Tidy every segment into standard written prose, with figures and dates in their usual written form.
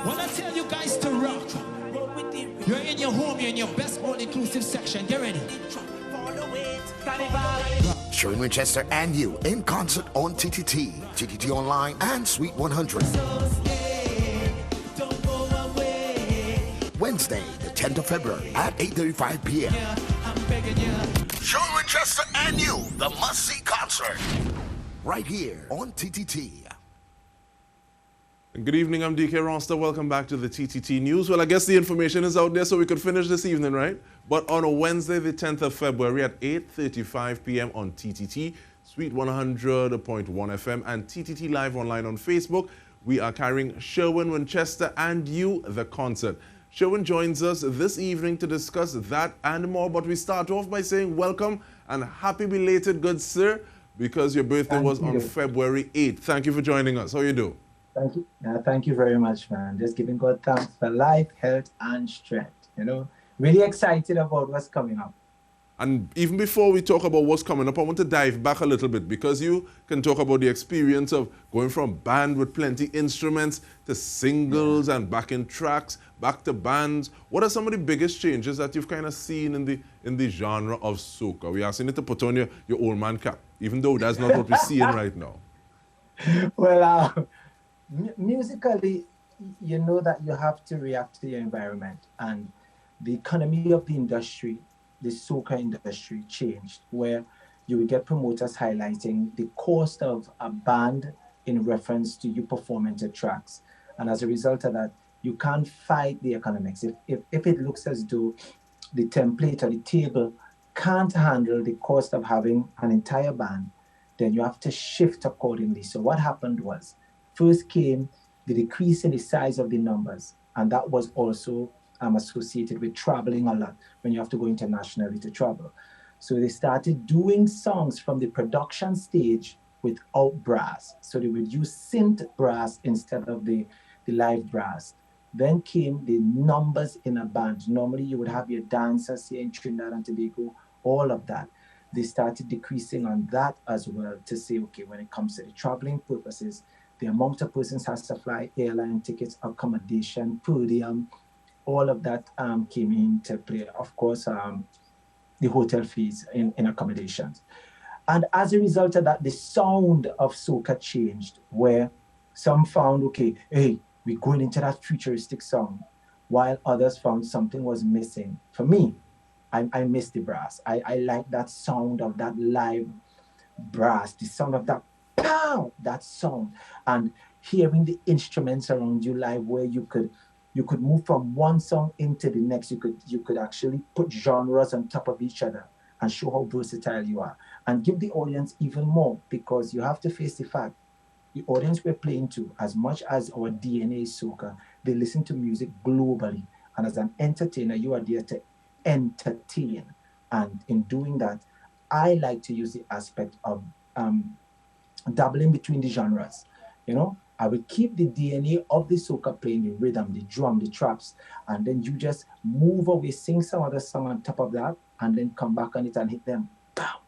When I tell you guys to rock, you're in your home, you're in your best, all inclusive section. Get ready. Shurwayne Winchester and You in concert on TTT, TTT Online, and Suite 100. Wednesday, the 10th of February at 8:35 p.m. Shurwayne Winchester and You, the must-see concert, right here on TTT. Good evening, I'm DIKE ROSTANT. Welcome back to the TTT News. Well, I guess the information is out there so we could finish this evening, right? But on a Wednesday, the 10th of February at 8:35 p.m. on TTT, Suite 100.1 FM, and TTT Live Online on Facebook, we are carrying Shurwayne Winchester and You, the concert. Shurwayne joins us this evening to discuss that and more, but we start off by saying welcome and happy belated, good sir, because your birthday was on February 8th. Thank you for joining us. How you do? Thank you. Thank you very much, man. Just giving God thanks for life, health, and strength. You know, really excited about what's coming up. And even before we talk about what's coming up, I want to dive back a little bit because you can talk about the experience of going from band with plenty instruments to singles and backing tracks, back to bands. What are some of the biggest changes that you've kind of seen in the genre of soca? We are seeing it to put on your old man cap, even though that's not what we're seeing right now. Well, musically, you know that you have to react to your environment, and the economy of the industry, the soca industry, changed, where you will get promoters highlighting the cost of a band in reference to you performing to tracks. And as a result of that, you can't fight the economics. If it looks as though the template or the table can't handle the cost of having an entire band, then you have to shift accordingly. So what happened was, first came the decrease in the size of the numbers, and that was also associated with traveling a lot when you have to go internationally to travel. So they started doing songs from the production stage without brass. So they would use synth brass instead of the live brass. Then came the numbers in a band. Normally you would have your dancers here in Trinidad and Tobago, all of that. They started decreasing on that as well to say, okay, when it comes to the traveling purposes, the amount of persons has to fly, airline tickets, accommodation, per diem, all of that came into play. Of course, the hotel fees in accommodations. And as a result of that, the sound of soca changed, where some found, okay, hey, we're going into that futuristic sound, while others found something was missing. For me, I miss the brass. I like that sound of that live brass, the sound of that pow, that sound, and hearing the instruments around you live, where you could move from one song into the next. You could actually put genres on top of each other and show how versatile you are, and give the audience even more, because you have to face the fact the audience we're playing to, as much as our DNA is soca, they listen to music globally, and as an entertainer, you are there to entertain. And in doing that, I like to use the aspect of dabbling between the genres. You know, I would keep the DNA of the soca playing, the rhythm, the drum, the traps, and then you just move away, sing some other song on top of that, and then come back on it and hit them. Pow.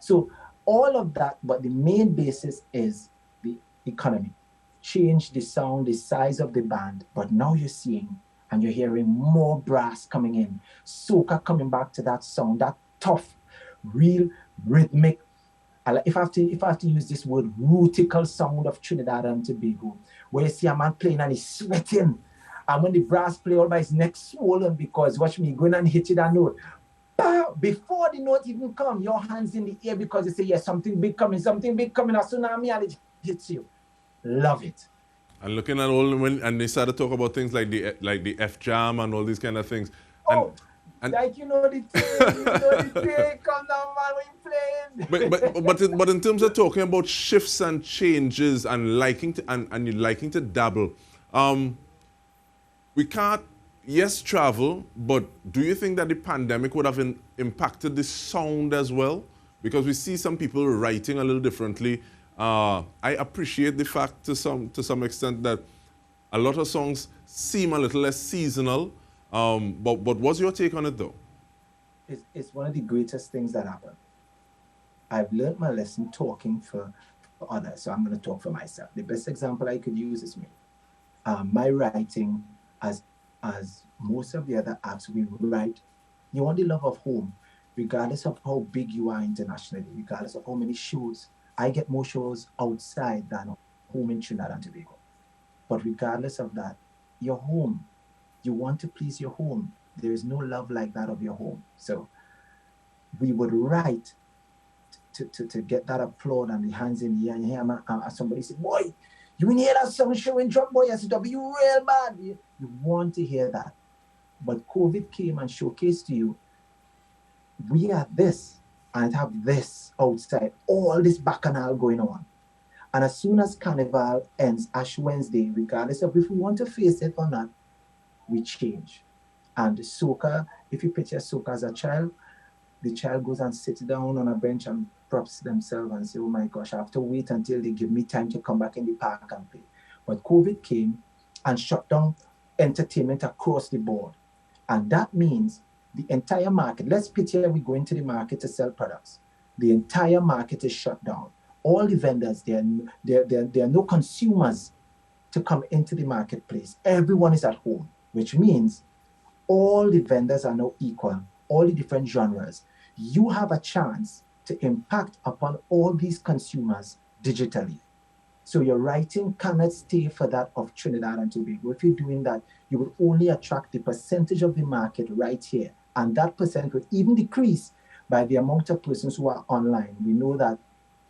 So all of that, but the main basis is the economy. Change the sound, the size of the band, but now you're seeing and you're hearing more brass coming in. Soca coming back to that sound, that tough, real, rhythmic, if I have to use this word, rootical sound of Trinidad and Tobago, where you see a man playing and he's sweating, and when the brass play, all by his neck swollen, because watch me going and hit that note. Before the note even come, your hands in the air, because you say, yes, something big coming, a tsunami, and it hits you. Love it. And looking at all, and they started to talk about things like the F jam and all these kind of things. And like you know the thing, come down, man, when you playing. But in terms of talking about shifts and changes and liking to dabble, we can't travel, but do you think that the pandemic would have impacted the sound as well? Because we see some people writing a little differently. I appreciate the fact to some extent that a lot of songs seem a little less seasonal. But what's your take on it, though? It's one of the greatest things that happened. I've learned my lesson talking for others, so I'm going to talk for myself. The best example I could use is me. My writing, as most of the other acts, we write. You want the love of home, regardless of how big you are internationally, regardless of how many shows. I get more shows outside than home in Trinidad and Tobago. But regardless of that, your home, you want to please your home. There is no love like that of your home. So we would write to get that applaud and the hands in the air. And you hear somebody say, boy, you hear that song showing drop boy, SW, you real bad. You want to hear that. But COVID came and showcased to you, we are this and have this outside, all this bacchanal going on. And as soon as Carnival ends, Ash Wednesday, regardless of if we want to face it or not, we change. And soca, if you picture soca as a child, the child goes and sits down on a bench and props themselves and say, oh my gosh, I have to wait until they give me time to come back in the park and play. But COVID came and shut down entertainment across the board. And that means the entire market, let's picture we go into the market to sell products. The entire market is shut down. All the vendors, there are no consumers to come into the marketplace. Everyone is at home, which means all the vendors are now equal, all the different genres. You have a chance to impact upon all these consumers digitally. So your writing cannot stay for that of Trinidad and Tobago. If you're doing that, you will only attract the percentage of the market right here. And that percent will even decrease by the amount of persons who are online. We know that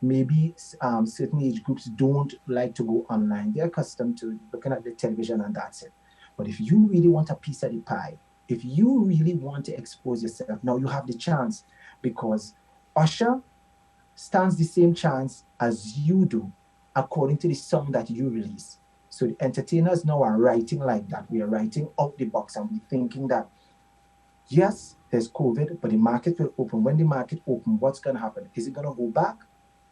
maybe certain age groups don't like to go online. They're accustomed to looking at the television and that's it. But if you really want a piece of the pie, if you really want to expose yourself, now you have the chance, because Usher stands the same chance as you do according to the song that you release. So the entertainers now are writing like that. We are writing out the box and we're thinking that, yes, there's COVID, but the market will open. When the market opens, what's going to happen? Is it going to go back?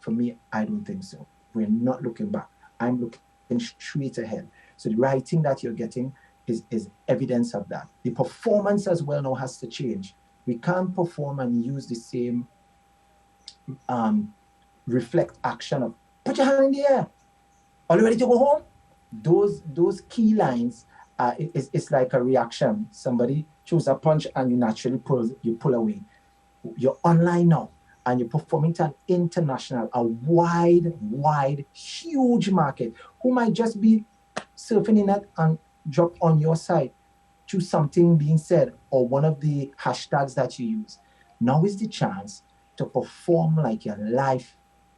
For me, I don't think so. We're not looking back. I'm looking straight ahead. So the writing that you're getting is evidence of that. The performance as well now has to change. We can't perform and use the same reflect action of put your hand in the air. Are you ready to go home? Those key lines, it's like a reaction. Somebody throws a punch and you naturally pull away. You're online now and you're performing to an international, a wide, huge market who might just be surfing in it and drop on your side through something being said or one of the hashtags that you use. Now is the chance to perform like your life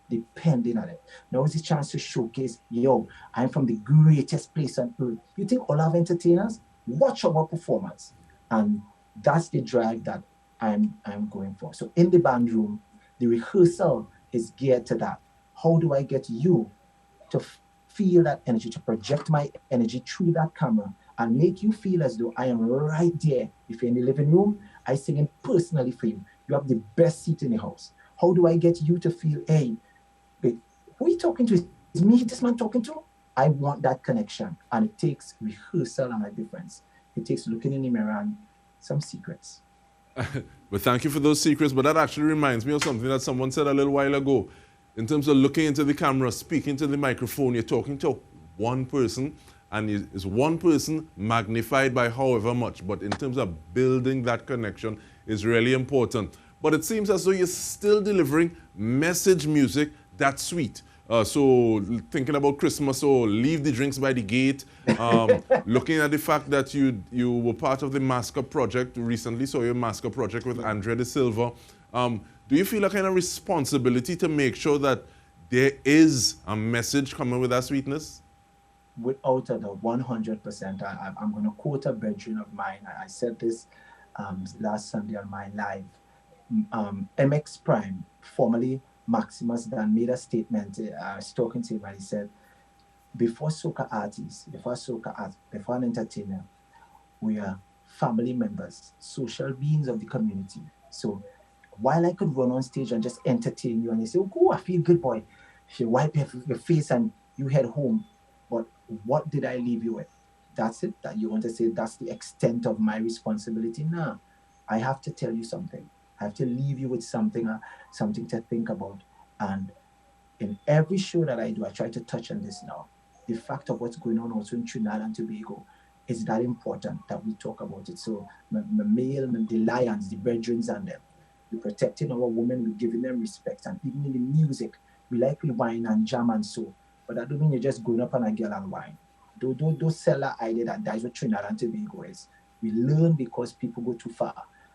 depending on it. Now is the chance to showcase, yo, I'm from the greatest place on earth. You think all our entertainers? Watch our performance. And that's the drive that I'm going for. So in the band room, the rehearsal is geared to that. How do I get you to feel that energy, to project my energy through that camera and make you feel as though I am right there. If you're in the living room, I sing it personally for you. You have the best seat in the house. How do I get you to feel, hey, wait, who are you talking to? Is me this man talking to? I want that connection. And it takes rehearsal and a difference. It takes looking in the mirror and some secrets. But thank you for those secrets. But that actually reminds me of something that someone said a little while ago. In terms of looking into the camera, speaking to the microphone, you're talking to one person, and it's one person magnified by however much. But in terms of building that connection is really important. But it seems as though you're still delivering message music that's sweet. So thinking about Christmas, so leave the drinks by the gate. Looking at the fact that you were part of the Masker project recently, so your Masker project with Andrea De Silva. Do you feel a kind of responsibility to make sure that there is a message coming with that sweetness? Without a doubt, 100%. I'm going to quote a brethren of mine. I said this last Sunday on my live. MX Prime, formerly Maximus Dan, made a statement. I was talking to him and he said, before soca artists, before an entertainer, we are family members, social beings of the community. So while I could run on stage and just entertain you and you say, oh, I feel good, boy. You wipe your face and you head home. But what did I leave you with? That's it? That you want to say that's the extent of my responsibility? No. I have to tell you something. I have to leave you with something to think about. And in every show that I do, I try to touch on this now. the fact of what's going on also in Trinidad and Tobago is that important that we talk about it. So the lions, the brethren and them, we're protecting our women, we're giving them respect. And even in the music, we like we wine and jam and so. But that don't mean you're just going up on a girl and wine. Don't sell that idea that that's what Trinidad and Tobago is. We learn because people go too far.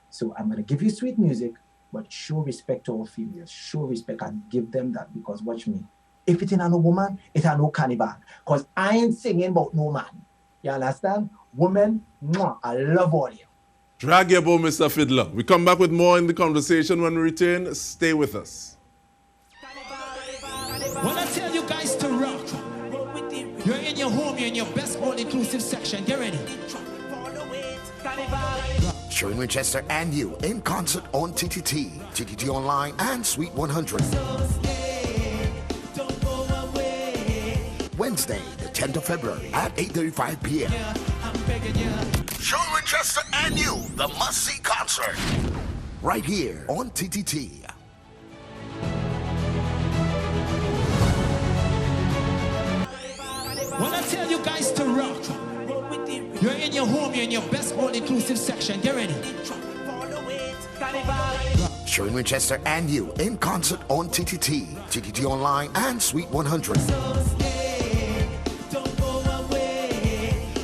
So I'm going to give you sweet music, but show respect to all females. Show respect and give them that, because watch me. If it ain't a no woman, it ain't no cannibal. Because I ain't singing about no man. You understand? Women, mwah, I love all you. Drag your bow, Mr. Fiddler. We come back with more in the conversation when we return. Stay with us. When I tell you guys to rock, you're in your home, you're in your best all-inclusive section. Get ready. Shurwayne Winchester and You in concert on TTT, TTT Online, and Suite 100. Wednesday, the 10th of February at 8:35 p.m. Shurwayne Winchester and You, the must-see concert. Right here on TTT. When I tell you guys to rock, you're in your home, you're in your best all-inclusive section. Get ready. Shurwayne Winchester and You in concert on TTT, TTT Online, and Suite 100.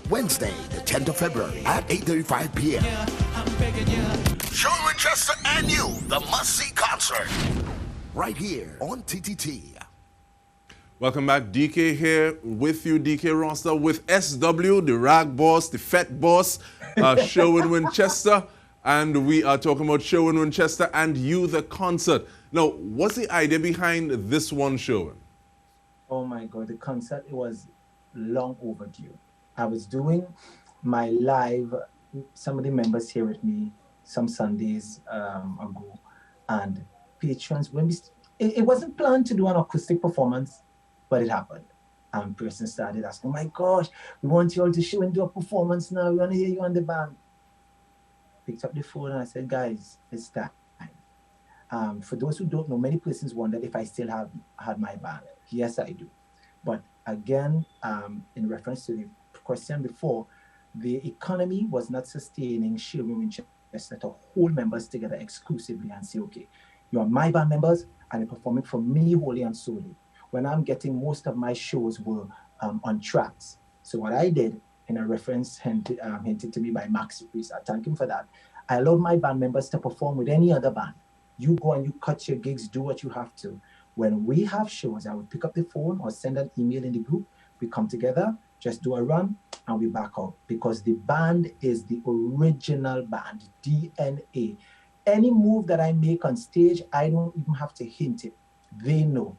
Wednesday, the 10th of February at 8:35 p.m. Shurwayne Winchester and You, the must-see concert. Right here on TTT. Welcome back. DK here with you, DK Roster, with SW, the rag boss, the fat boss, Shurwayne Winchester. And we are talking about Shurwayne Winchester and You, the concert. Now, what's the idea behind this one, Shurwayne? Oh my God, the concert, it was long overdue. I was doing my live, some of the members here with me some Sundays ago, and patrons, it wasn't planned to do an acoustic performance, but it happened. And person started asking, oh my gosh, we want you all to show and do a performance now. We want to hear you on the band. Picked up the phone and I said, guys, it's time. For those who don't know, many persons wondered if I still had my band. Yes, I do. But again, in reference to the question before, the economy was not sustaining Shurwayne Winchester to hold members together exclusively and say, okay, you are my band members and you're performing for me wholly and solely. When I'm getting most of my shows were on tracks. So what I did, in a reference hinted to me by Max Priest, I thank him for that, I allowed my band members to perform with any other band. You go and you cut your gigs, do what you have to. When we have shows, I would pick up the phone or send an email in the group. We come together, just do a run, and we back out. Because the band is the original band, DNA. Any move that I make on stage, I don't even have to hint it. They know.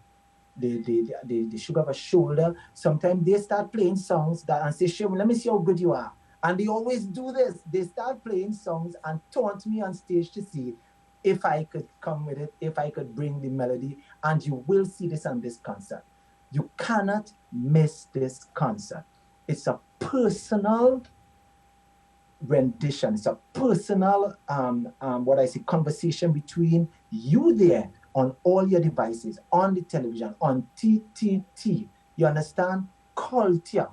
They should have a shoulder. Sometimes they start playing songs that and say, Shurwayne, let me see how good you are. And they always do this. They start playing songs and taunt me on stage to see if I could come with it, if I could bring the melody. And you will see this on this concert. You cannot miss this concert. It's a personal rendition. It's a personal, conversation between you there on all your devices, on the television, on TTT. You understand? Culture.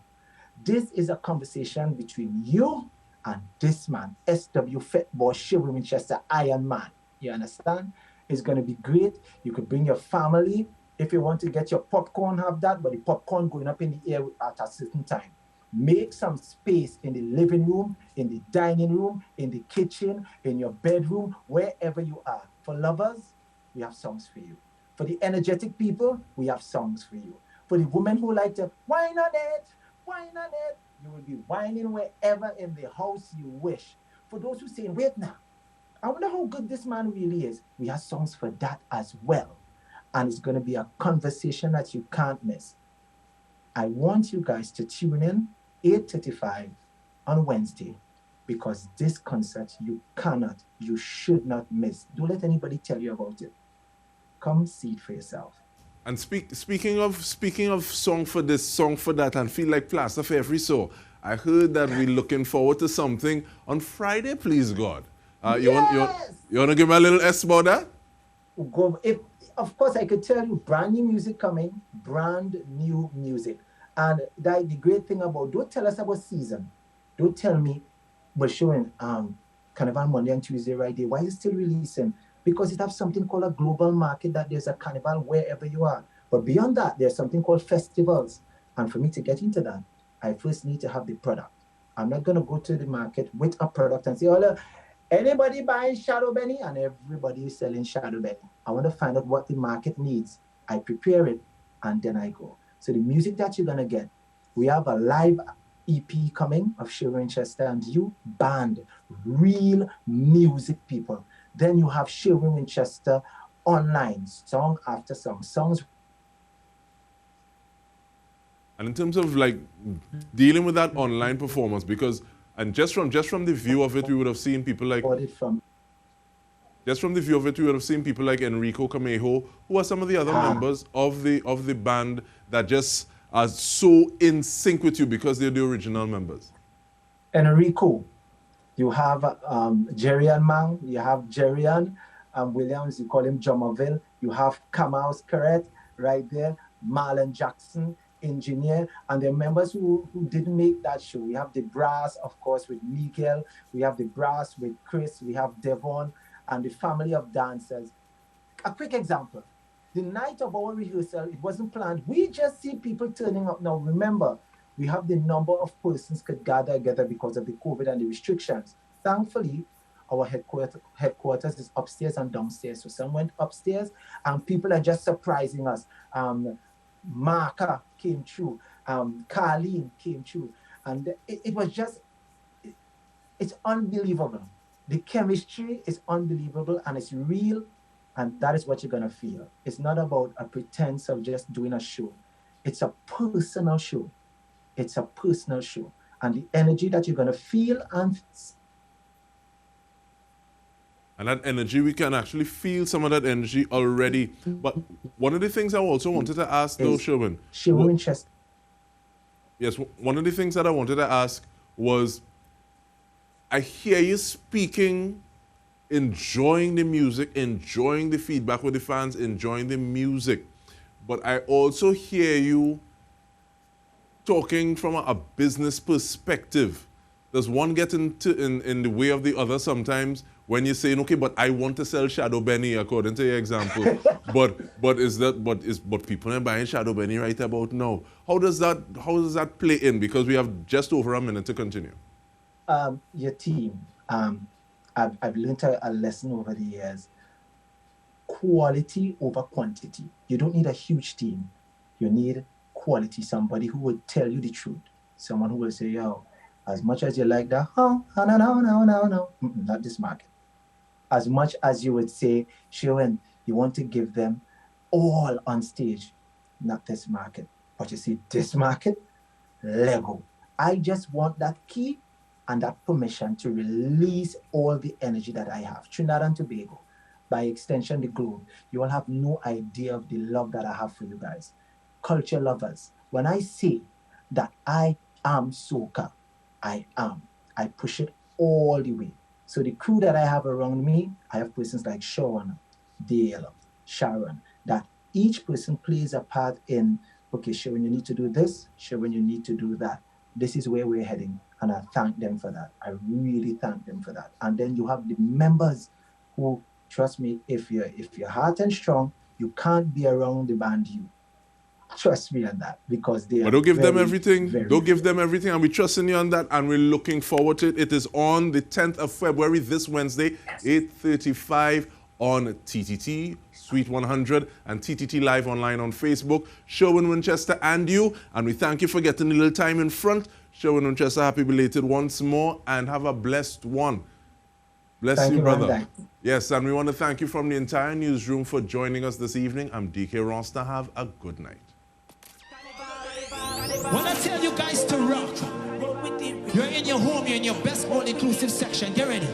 This is a conversation between you and this man, SW Fat Boss Shurwayne Winchester Iron Man. You understand? It's going to be great. You could bring your family. If you want to get your popcorn, have that, but the popcorn going up in the air at a certain time. Make some space in the living room, in the dining room, in the kitchen, in your bedroom, wherever you are. For lovers, we have songs for you. For the energetic people, we have songs for you. For the women who like to whine on it, you will be whining wherever in the house you wish. For those who say, wait now, I wonder how good this man really is. We have songs for that as well. And it's going to be a conversation that you can't miss. I want you guys to tune in 8:35 on Wednesday, because this concert you should not miss. Don't let anybody tell you about it. Come see it for yourself. And speaking of song for this, song for that, and feel like plaster for every soul, I heard that we're looking forward to something on Friday, please God. You want to give me a little S about that? Of course, I could tell you brand new music coming, brand new music. And the great thing about, don't tell us about season. Don't tell me we're showing Carnival Monday and Tuesday right there. Why are you still releasing? Because it has something called a global market, that there's a carnival wherever you are. But beyond that, there's something called festivals. And for me to get into that, I first need to have the product. I'm not going to go to the market with a product and say, oh, look, anybody buying Shadow Benny? And everybody is selling Shadow Benny. I want to find out what the market needs. I prepare it, and then I go. So the music that you're going to get, we have a live EP coming of Shurwayne Winchester You, band, real music people. Then you have Shurwayne Winchester online, song after song, songs. And in terms of like dealing with that online performance, because, and just from the view of it, we would have seen people like, just from the view of it, we would have seen people like Enrico Camejo, who are some of the other members of the band that just are so in sync with you because they're the original members. Enrico, you have Jerry-Ann Mang, you have Jerry-Ann Williams, you call him Jomoville, you have Kamaus Carrette right there, Marlon Jackson, engineer, and the members who didn't make that show. We have the brass, of course, with Miguel, we have the brass with Chris, we have Devon, and the family of dancers. A quick example, the night of our rehearsal, it wasn't planned. We just see people turning up. Now, remember, we have the number of persons could gather together because of the COVID and the restrictions. Thankfully, our headquarters is upstairs and downstairs. So some went upstairs, and people are just surprising us. Marka came through, Carlene came through, and it was just, it's unbelievable. The chemistry is unbelievable, and it's real, and that is what you're gonna feel. It's not about a pretense of just doing a show. It's a personal show. It's a personal show, and the energy that you're gonna feel and that energy, we can actually feel some of that energy already. But one of the things I also wanted to ask, though, Shurwayne. Shurwayne Winchester. Yes, one of the things that I wanted to ask was, I hear you speaking, enjoying the music, enjoying the feedback with the fans, enjoying the music. But I also hear you talking from a business perspective. Does one get in the way of the other sometimes when you're saying, okay, but I want to sell Shadow Benny according to your example, but people are buying Shadow Benny right about now? How does that play in? Because we have just over a minute to continue. Your team, I've learned a lesson over the years. Quality over quantity. You don't need a huge team. You need quality, somebody who will tell you the truth. Someone who will say, yo, as much as you like that, no, not this market. As much as you would say, Shurwayne, you want to give them all on stage, not this market. But you see, this market, Lego. I just want that key and that permission to release all the energy that I have. Trinidad and Tobago, by extension, the globe. You all have no idea of the love that I have for you guys. Culture lovers. When I say that I am soca, I am. I push it all the way. So the crew that I have around me, I have persons like Sean, Dale, Sharon, that each person plays a part in, okay, Shurwayne, you need to do this, Shurwayne, you need to do that. This is where we're heading. And I thank them for that. I really thank them for that. And then you have the members who, trust me, if you're heart and strong, you can't be around the band you. Trust me on that, because they But don't give them everything. Don't give them everything, and we trust in you on that, and we're looking forward to it. It is on the 10th of February, this Wednesday, 8:35 on TTT, Suite 100, and TTT Live online on Facebook. Shurwayne Winchester and You, and we thank you for getting a little time in front. Shurwayne Winchester, happy belated once more, and have a blessed one. Bless you, brother. Man. Yes, and we want to thank you from the entire newsroom for joining us this evening. I'm DK Rosta. Have a good night. When I tell you guys to rock, you're in your home, you're in your best, all inclusive section. Get ready.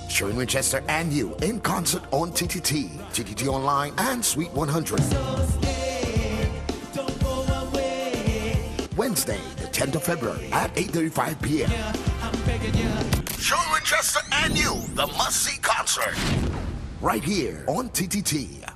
Shurwayne Winchester and You in concert on TTT, TTT Online, and Suite 100. Wednesday, the 10th of February at 8:35 p.m. Shurwayne Winchester and You, the must-see concert. Right here on TTT